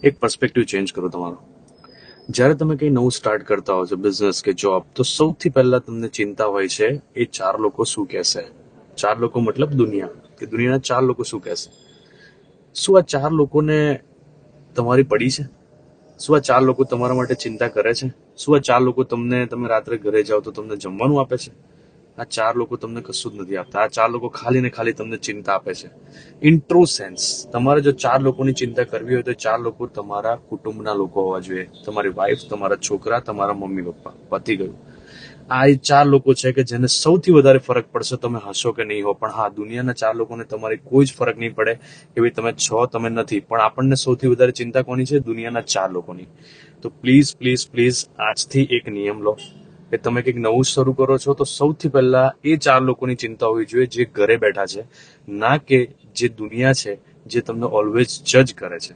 એક perspective change કરો તમારો. જ્યારે તમે કંઈ નવું સ્ટાર્ટ કરતા હો છો, બિઝનેસ કે જોબ, તો સૌથી પહેલા તમને ચિંતા હોય છે એ 4 લોકો શું કહેશે. 4 લોકો મતલબ દુનિયા, કે દુનિયાના 4 લોકો શું કહેશે. શું આ 4 લોકોને તમારી પડી છે? શું આ 4 લોકો તમારા માટે ચિંતા કરે છે? શું આ 4 લોકો તમે રાત્રે ઘરે જાઓ તો તમને જમવાનું આપે છે? આ 4 લોકો તમને કશું જ નથી આપતા. આ 4 લોકો ખાલી ને ખાલી તમને ચિંતા આપે છે. ઇન ટ્રુ સેન્સ, તમારે જો 4 લોકોની ચિંતા કરવી હોય તો 4 લોકો તમારા કુટુંબના લોકો હોવા જોઈએ. તમારી વાઈફ, તમારા છોકરા, તમારા મમ્મી પપ્પા. પતી ગયું. આ એ 4 લોકો છે કે જેને સૌથી વધારે ફરક પડશે તમે હશો કે નહીં હો. પણ હા, દુનિયાના 4 લોકોને તમારી કોઈ જ ફરક નહીં પડે કે ભાઈ તમે છો, તમે નથી. પણ આપણને સૌથી વધારે ચિંતા કોની છે? દુનિયાના 4 લોકોની. તો પ્લીઝ પ્લીઝ પ્લીઝ આજથી એક નિયમ લો કે તમે કંઈક નવું શરૂ કરો છો તો સૌથી પહેલા એ 4 લોકોની ચિંતા હોવી જોઈએ જે ઘરે બેઠા છે, ના કે જે દુનિયા છે, જે તમને ઓલવેઝ જજ કરે છે.